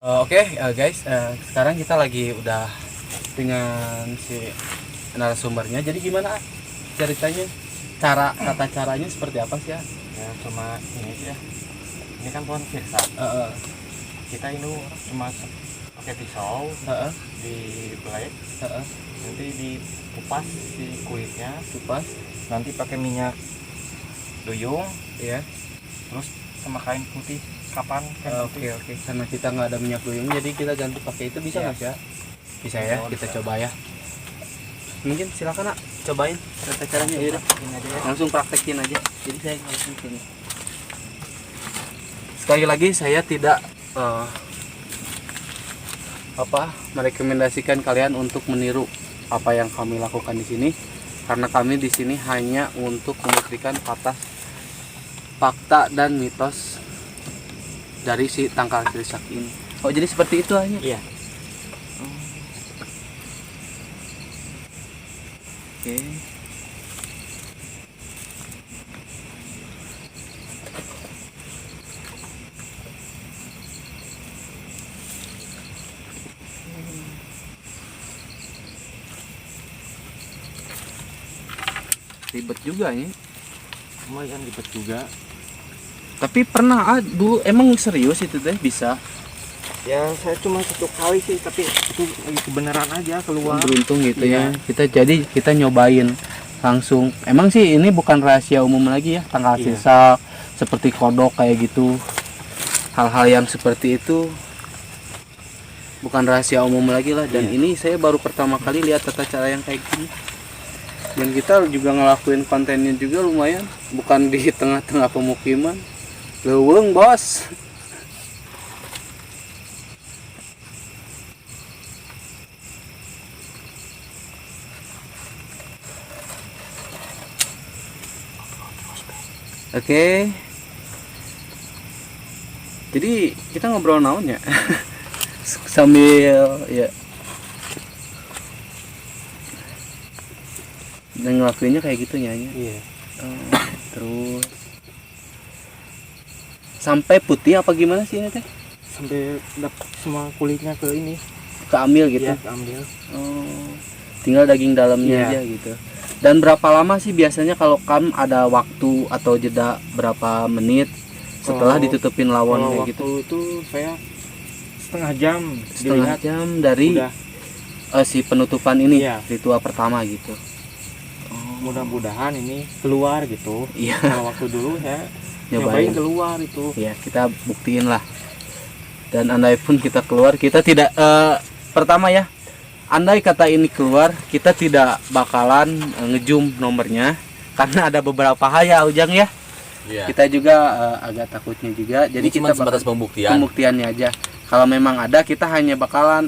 Guys, sekarang kita lagi udah dengan si narasumbernya. Jadi gimana ceritanya? Tata caranya seperti apa sih ya? Ya cuma ini aja. Ini kan pohon kirsa. Kita ini cuma pakai pisau, di belai, nanti dikupas si kulitnya, nanti pakai minyak duyung, ya. terus sama kain putih. Kapan? Oke. Karena kita nggak ada minyak duyung, jadi kita ganti pakai itu bisa nggak ya? Bisa ya, kita coba ya. Mungkin silakan nak, cobain tata caranya. Yaudah, langsung praktekin aja. Jadi saya langsung sini. Sekali lagi saya tidak merekomendasikan kalian untuk meniru apa yang kami lakukan di sini, karena kami di sini hanya untuk membuktikan fakta dan mitos dari si tangkal krisak ini. Oh, jadi seperti itu hanya? Iya. Oke. Ribet juga ya. Lumayan ribet juga. Tapi pernah dulu emang serius itu teh bisa? Ya saya cuma satu kali sih, tapi itu lagi kebenaran aja keluar. Beruntung gitu ya. Kita nyobain langsung. Emang sih ini bukan rahasia umum lagi ya, tangkal krisak seperti kodok kayak gitu. Hal-hal yang seperti itu bukan rahasia umum lagi lah. Dan ini saya baru pertama kali lihat tata cara yang kayak gini. Dan kita juga ngelakuin kontennya juga lumayan, bukan di tengah-tengah pemukiman. Leuweung, bos. Oke. Jadi kita ngobrol naon ya? Sambil ya. Dan ngelakuinnya kayak gitu nyanyi. Iya. Terus sampai putih apa gimana sih ini teh? Sampai dapat semua kulitnya ke ini. Keambil gitu. Iya, keambil. Tinggal daging dalamnya aja gitu. Dan berapa lama sih biasanya kalau ada waktu atau jeda berapa menit setelah ditutupin lawon kayak gitu? Waktu itu saya setengah jam. Setengah jam dari si penutupan ini, ritual pertama gitu. Mudah-mudahan ini keluar gitu. Iya. Kalau waktu dulu ya nyobain keluar itu. Ya, kita buktiin lah. Dan andai pun kita keluar, kita tidak pertama ya, andai kata ini keluar, kita tidak bakalan ngejum nomornya karena ada beberapa hal ya Ujang ya. Iya. Kita juga agak takutnya juga. Jadi ini cuma sebatas pembuktiannya aja. Kalau memang ada, kita hanya bakalan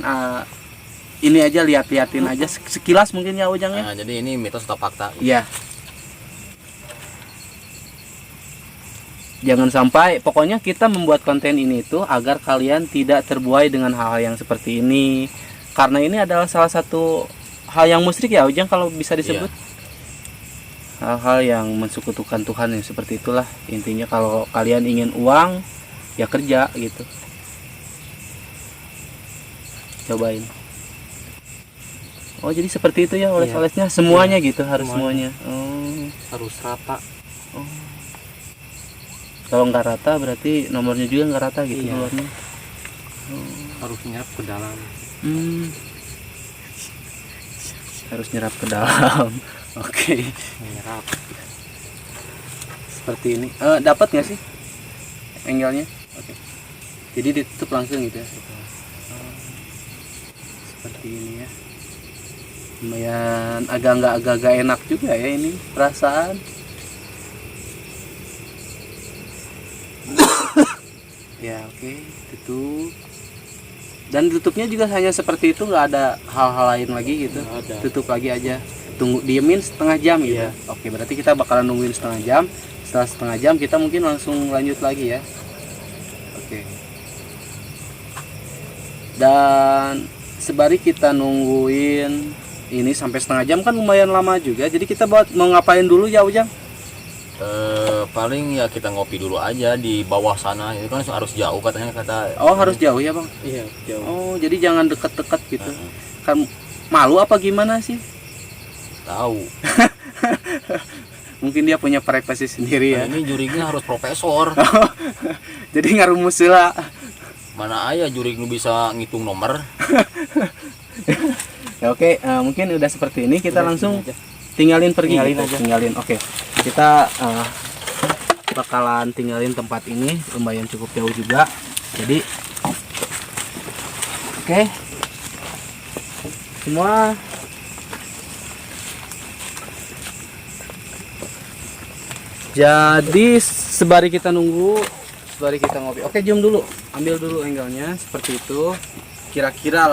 ini aja lihat-liatin aja sekilas mungkin ya Ujang ya. Nah, jadi ini mitos atau fakta? Iya. Jangan sampai, pokoknya kita membuat konten ini itu agar kalian tidak terbuai dengan hal-hal yang seperti ini. Karena ini adalah salah satu hal yang musyrik ya Ujang kalau bisa disebut. Hal-hal yang mensekutukan Tuhan yang seperti itulah. Intinya kalau kalian ingin uang, ya kerja gitu. Cobain. Oh, jadi seperti itu ya oles-olesnya semuanya gitu, harus semuanya. Harus rata. Kalau nggak rata berarti nomornya juga nggak rata gitu keluarnya. Harus nyerap ke dalam. Harus nyerap ke dalam. Oke. Menyerap. Seperti ini. Dapat nggak sih angle-nya? Oke. Jadi ditutup langsung gitu ya. Seperti ini ya. Lumayan agak enak juga ya ini perasaan. Ya oke, tutup. Dan tutupnya juga hanya seperti itu, nggak ada hal-hal lain lagi gitu. Tutup lagi aja. Tunggu, diemin setengah jam gitu. Oke, berarti kita bakalan nungguin setengah jam. Setelah setengah jam kita mungkin langsung lanjut lagi ya. Oke. Dan sebari kita nungguin ini sampai setengah jam kan lumayan lama juga. Jadi kita mau ngapain dulu ya Ujang? Paling ya kita ngopi dulu aja di bawah sana. Itu kan harus jauh katanya kata. Oh, harus jauh ya, Bang? Iya, jauh. Oh, jadi jangan deket-deket gitu. Kan malu apa gimana sih? Tahu. Mungkin dia punya privasi sendiri ya. Nah, ini jurignya harus profesor. Jadi ngarumus lah. Mana aya jurig nu bisa ngitung nomor. Ya oke, mungkin udah seperti ini kita langsung tinggalin pergi. Tinggalin gitu. aja. Tinggalin. Oke. Kita bakalan tinggalin tempat ini, lumayan cukup jauh juga. Jadi oke. Semua jadi sebari kita nunggu, sebari kita ngopi. Oke, zoom dulu. Ambil dulu angle-nya seperti itu. Kira-kira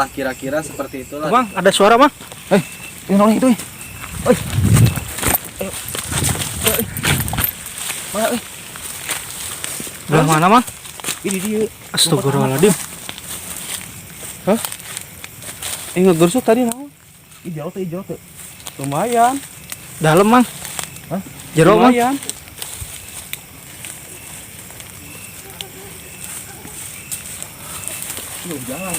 seperti itulah. Bang, ada suara, Bang. Ini noleh itu. Oi. Ayo. Mana euy? Belah mana, Bang? Ini dia. Astagfirullahaladzim. Ngegersuk tadi naon? Jauh tuh. Lumayan. Dalam, Bang. Hah? Jero, Bang. Lumayan. Jangan,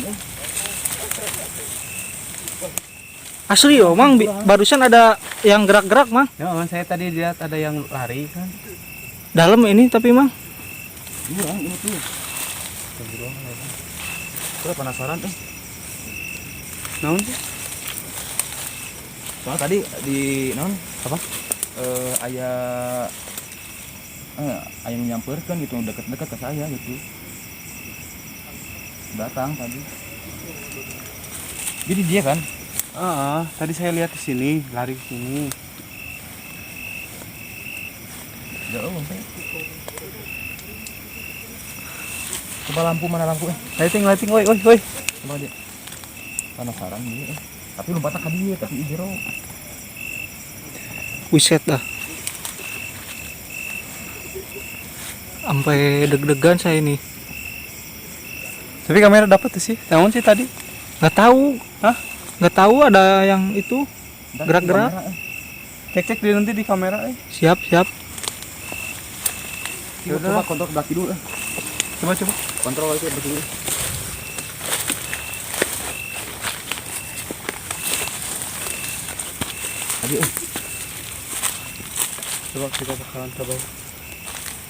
Asli yo, Bang. Barusan ada yang gerak-gerak, Bang. Ya, saya tadi lihat ada yang lari kan. Dalam ini tapi, Bang. ini tuh. Gue penasaran Naon sih? Soalnya tadi di apa? Ayah menyamperkan gitu dekat-dekat ke saya gitu. Datang tadi. Jadi dia kan? Tadi saya lihat di sini, lari ke sini. Jauh sampai. Coba lampu, mana lampu? Lighting, woi. Coba dia. Penasaran dia. Tapi lompatnya ke dia, tapi jero. Wiset dah. Sampai deg-degan saya ini. Tapi kamera dapat tuh sih. Naon sih tadi? Nggak tahu. Hah? Nggak tahu ada yang itu. Gerak-gerak. Cek dia nanti di kamera. Siap. Coba kontrol belakang dulu. Coba. Kontrol itu belakang dulu. Tadi Coba kita bakalan coba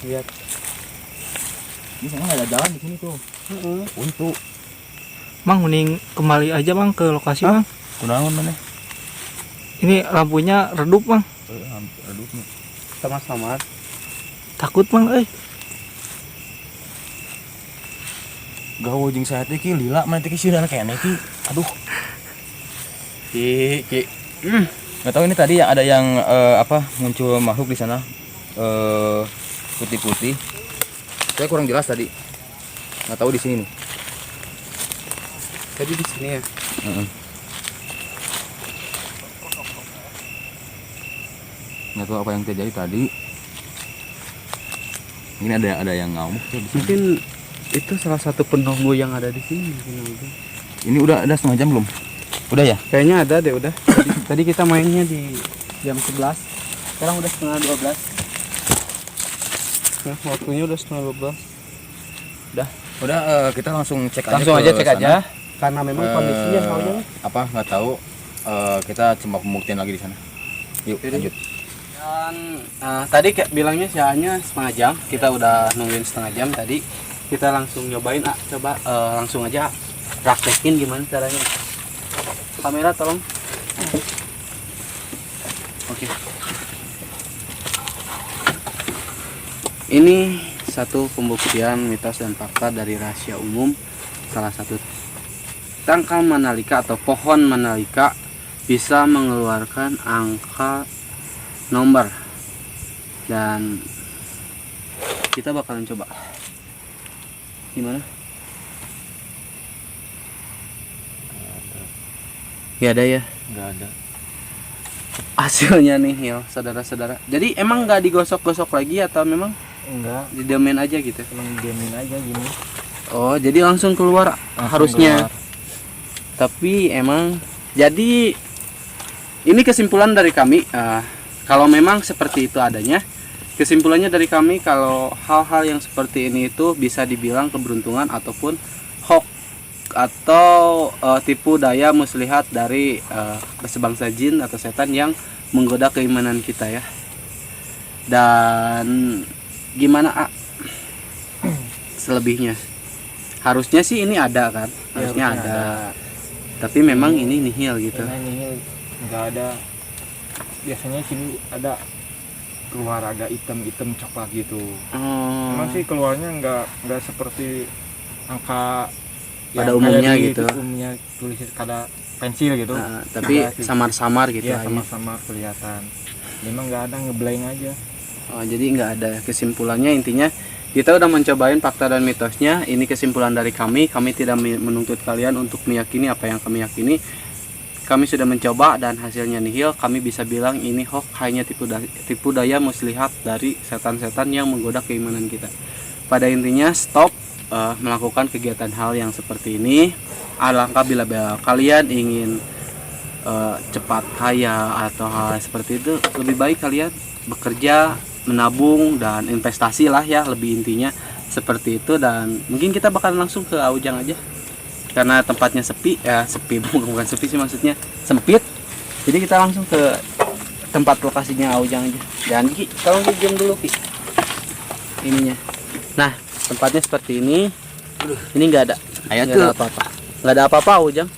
lihat. ini sana nggak ada jalan di sini tuh. Untuk Bang, mending kembali aja, Bang, ke lokasi, Bang. kunaon mana? Ini lampunya redup, Bang. Redup nih. Sama-sama. Takut, Bang, Gawo jeung saya teh ki lila mana teh ki sieun kene ki. Aduh. Ki. Nggak tahu ini tadi yang ada yang muncul makhluk di sana. Putih-putih. Saya kurang jelas tadi. Nggak tahu di sini nih. Tadi di sini ya. Nggak tahu apa yang terjadi tadi. Ini ada yang ngamuk tuh di sini. Mungkin itu salah satu penunggu yang ada di sini. Ini udah ada setengah jam belum? Udah ya? Kayaknya ada deh udah. Tadi kita mainnya di jam 11. Sekarang udah setengah 12. Nah, waktunya udah setengah 12. Udah kita langsung cek Langsung aja aja cek sana. aja. Karena memang kondisinya soalnya. Apa nggak tahu. Kita coba pembuktian lagi di sana. Yuk Jadi, lanjut. Dan tadi kayak bilangnya siangnya setengah jam. Kita udah nungguin setengah jam tadi. Kita langsung nyobain. Coba langsung aja praktekin gimana caranya. Kamera tolong. Oke. Ini satu pembuktian mitos dan fakta dari rahasia umum. Salah satu tangkal manalika atau pohon manalika bisa mengeluarkan angka nomor, dan kita bakalan coba gimana. Ya ada ya, Nggak ada. hasilnya nih ya saudara-saudara. Jadi emang nggak digosok-gosok lagi atau memang Enggak. didiamin aja gitu? Emang diamin aja gini. Oh, jadi langsung keluar harusnya. Tapi emang jadi ini kesimpulan dari kami, kalau memang seperti itu adanya, kesimpulannya dari kami kalau hal-hal yang seperti ini itu bisa dibilang keberuntungan ataupun hoax atau tipu daya muslihat dari sebangsa jin atau setan yang menggoda keimanan kita ya. Dan gimana selebihnya? Harusnya sih ini ada kan? Harusnya ada. Tapi memang ini nihil gitu. Ini nggak ada. Biasanya sini ada keluar agak hitam-hitam coklat gitu. Emang sih keluarnya nggak seperti angka pada yang umumnya kayak di gitu. Umumnya tulis kada pensil gitu. Tapi Enggak sih. samar-samar gitu Ya aja. sama-sama kelihatan. Memang nggak ada ngeblank aja. Jadi nggak ada kesimpulannya, intinya kita udah mencobain fakta dan mitosnya. Ini kesimpulan dari kami. Kami tidak menuntut kalian untuk meyakini apa yang kami yakini. Kami sudah mencoba dan hasilnya nihil. Kami bisa bilang ini hoax, hanya tipu daya muslihat dari setan-setan yang menggoda keimanan kita. Pada intinya stop melakukan kegiatan hal yang seperti ini. Alangkah bila kalian ingin cepat kaya atau hal seperti itu, lebih baik kalian bekerja, menabung dan investasi lah ya, lebih intinya seperti itu. Dan mungkin kita bakal langsung ke Aujang aja karena tempatnya sepi bukan sepi sih, maksudnya sempit, jadi kita langsung ke tempat lokasinya Aujang aja. Dan Ki, tolong diam dulu Ki ininya. Nah, tempatnya seperti ini. Ini nggak ada apa-apa, nggak ada apa-apa Aujang.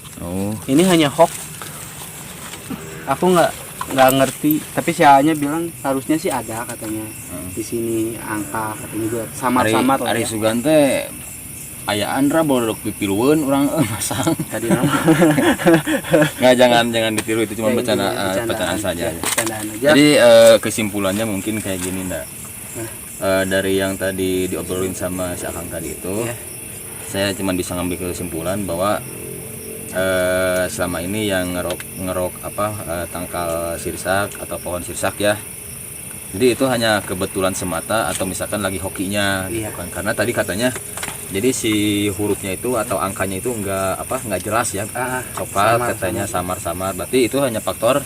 Ini hanya hoax. Aku nggak ngerti, tapi si A-nya bilang harusnya sih ada katanya. Di sini angka katanya juga samar-samar lah Ari ya. Sugante aya Andra borodok pipilueun urang masang Tadi nama. nggak, jangan ditiru, itu cuma Ya, bercandaan bercandaan saja. Bercandaan aja. Jadi kesimpulannya mungkin kayak gini ndak. Dari yang tadi diobrolin sama si Akang tadi itu, Ya. saya cuma bisa ngambil kesimpulan bahwa selama ini yang ngerok tangkal sirsak atau pohon sirsak ya, jadi itu hanya kebetulan semata atau misalkan lagi hokinya gitu Iya. kan. Karena tadi katanya jadi si hurufnya itu atau angkanya itu nggak jelas ya, coklat katanya samar-samar, berarti itu hanya faktor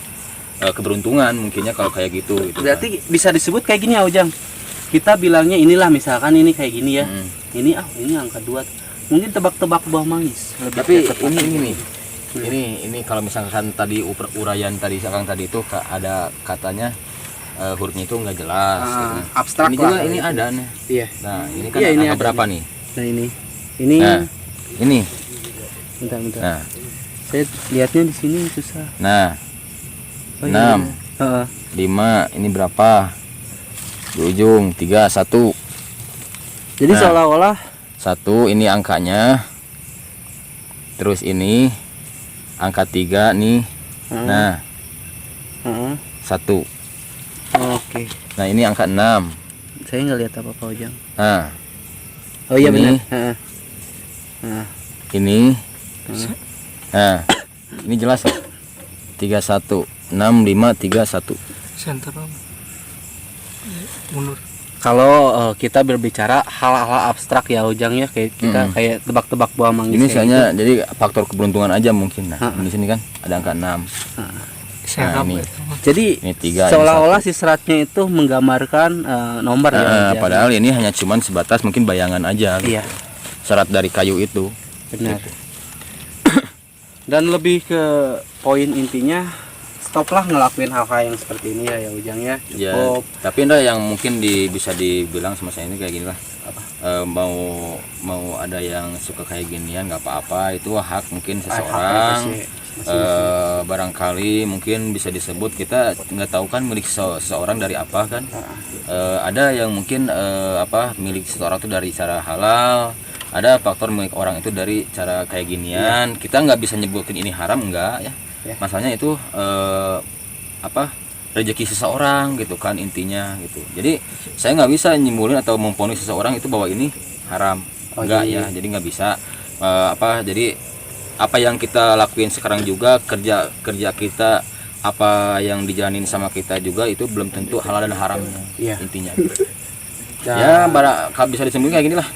keberuntungan mungkinnya kalau kayak gitu Berarti bisa disebut kayak gini Aujang. Kita bilangnya inilah, misalkan ini kayak gini ya. Ini angka 2. Mungkin tebak-tebak buah manggis. Tapi ini kalau misalkan tadi uraian tadi Akang tadi itu ada katanya hurufnya itu nggak jelas gitu. Abstrak ini lah. juga ini ada nih. Iya. Nah ini kan Iya, ini angka ada berapa nih. nih? Nah ini Nah ini. bentar. Nah, Saya lihatnya di sini susah. nah Oh, 6, iya. 5, ini berapa? Di ujung 3, 1. Jadi Nah. seolah-olah 1 ini angkanya. Terus ini angka 3 nih. Nah, 1. Oke. Nah, ini angka 6. Saya nggak lihat apa-apa Aujang. Nah, Oh iya Ini. benar. ini. Nah, ini jelas ya? 31, 6, 5, 3, 1. Center mundur. Kalau kita berbicara hal-hal abstrak ya Ujang ya, kayak kita kayak tebak-tebak buah manggis. Ini kayak hanya jadi faktor keberuntungan aja mungkin. Nah, di sini kan ada angka 6. Serap ini. itu. Jadi Ini 3, seolah-olah si seratnya itu menggambarkan nomor ya. Ujang. padahal ini hanya cuman sebatas mungkin bayangan aja. Gitu. Iya, Serat dari kayu itu. benar. Dan lebih ke poin intinya, stoplah ngelakuin hal-hal yang seperti ini ya Ujang ya. Ya, Cukup. tapi enggak yang mungkin bisa dibilang sama saya ini kayak gini lah. Mau ada yang suka kayak ginian nggak apa-apa, itu hak mungkin seseorang. Barangkali mungkin bisa disebut, kita nggak tahu kan milik seseorang dari apa kan. Ada yang mungkin milik seseorang itu dari cara halal, ada faktor milik orang itu dari cara kayak ginian. Kita nggak bisa nyebutin ini haram, enggak ya. Masalahnya itu rezeki seseorang gitu kan intinya gitu. Jadi saya nggak bisa nyimpulin atau memponis seseorang itu bahwa ini haram, enggak ya. Jadi nggak bisa jadi apa yang kita lakuin sekarang juga, kerja kita, apa yang dijalanin sama kita juga itu belum tentu halal dan haramnya. Intinya ya kalau bisa disebut kayak gini lah,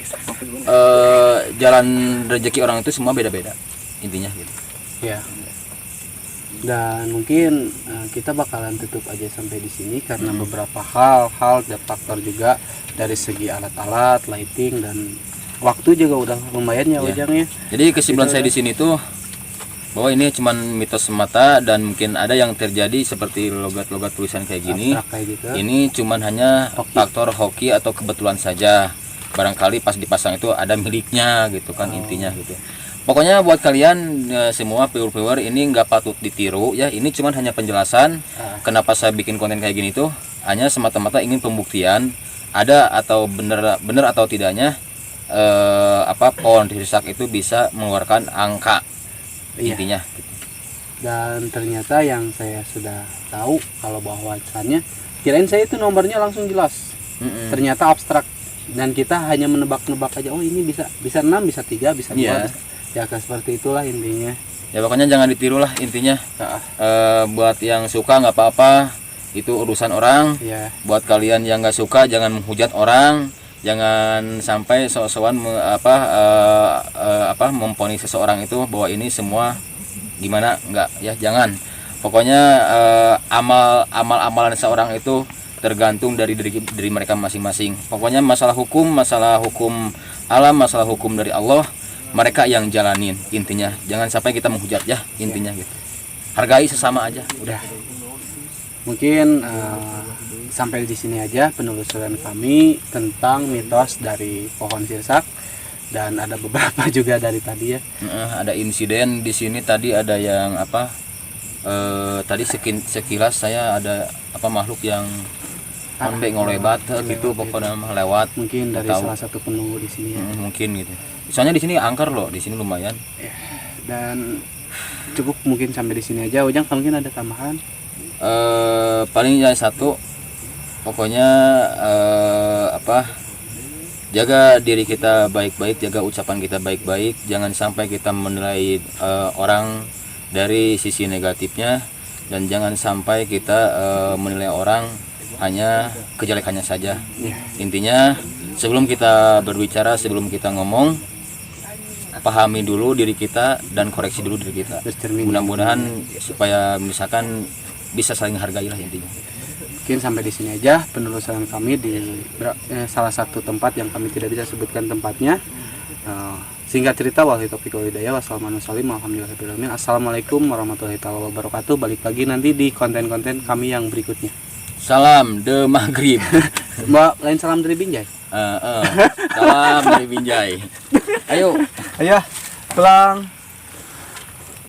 jalan rezeki orang itu semua beda-beda intinya gitu. Ya. Dan mungkin kita bakalan tutup aja sampai di sini karena beberapa hal dan faktor juga dari segi alat-alat, lighting dan waktu juga udah lumayan ya Iya. Ujang ya. Jadi kesimpulan saya di sini tuh bahwa ini cuman mitos semata dan mungkin ada yang terjadi seperti logat-logat tulisan kayak gini. Abstrak kayak gitu. Ini cuman hanya Hoki. faktor hoki atau kebetulan saja. Barangkali pas dipasang itu ada miliknya gitu kan intinya gitu. Pokoknya buat kalian semua viewer-viewer ini nggak patut ditiru ya. Ini cuman hanya penjelasan kenapa saya bikin konten kayak gini tuh hanya semata-mata ingin pembuktian ada atau bener atau tidaknya pohon sirsak itu bisa mengeluarkan angka. Iya. Intinya Dan ternyata yang saya sudah tahu kalau bahwasannya kirain saya itu nomornya langsung jelas. Ternyata abstrak dan kita hanya menebak-nebak aja. Oh ini bisa 6, bisa 3, bisa 2. Iya. Ya kayak seperti itulah intinya. ya pokoknya jangan ditiru lah intinya. Ah, Buat yang suka nggak apa-apa, itu urusan orang. ya. Buat kalian yang nggak suka jangan menghujat orang, jangan sampai sok-sokan memponis seseorang itu bahwa ini semua gimana, nggak ya, jangan. Pokoknya amalan seorang itu tergantung dari diri mereka masing-masing. Pokoknya masalah hukum alam, masalah hukum dari Allah, mereka yang jalanin intinya. Jangan sampai kita menghujat ya intinya gitu. Hargai sesama aja udah. Mungkin sampai di sini aja penelusuran kami tentang mitos dari pohon sirsak dan ada beberapa juga dari tadi ya. Ada insiden di sini tadi, ada yang tadi sekilas saya ada makhluk yang ngolebat gitu pokoknya lewat. Mungkin dari Tahu. salah satu penunggu di sini ya. Mungkin gitu. Soalnya di sini angker loh, di sini lumayan. Dan cukup mungkin sampai di sini aja. Ujang mungkin ada tambahan? Paling ya satu, pokoknya jaga diri kita baik-baik, jaga ucapan kita baik-baik, jangan sampai kita menilai orang dari sisi negatifnya, dan jangan sampai kita menilai orang hanya kejelekannya saja. Intinya sebelum kita berbicara, sebelum kita ngomong, pahami dulu diri kita dan koreksi dulu diri kita. Bercermin. Mudah-mudahan supaya misalkan bisa saling hargai lah intinya. Mungkin sampai di sini aja penelusuran kami di salah satu tempat yang kami tidak bisa sebutkan tempatnya. Singkat cerita, wallahi taufiq wal hidayah, wassalamualaikum warahmatullahi wabarakatuh. Balik lagi nanti di konten-konten kami yang berikutnya. Salam de maghrib. Mbak, lain salam dari Binjai. Salam dari Binjai. Ayo. Ayah, pulang.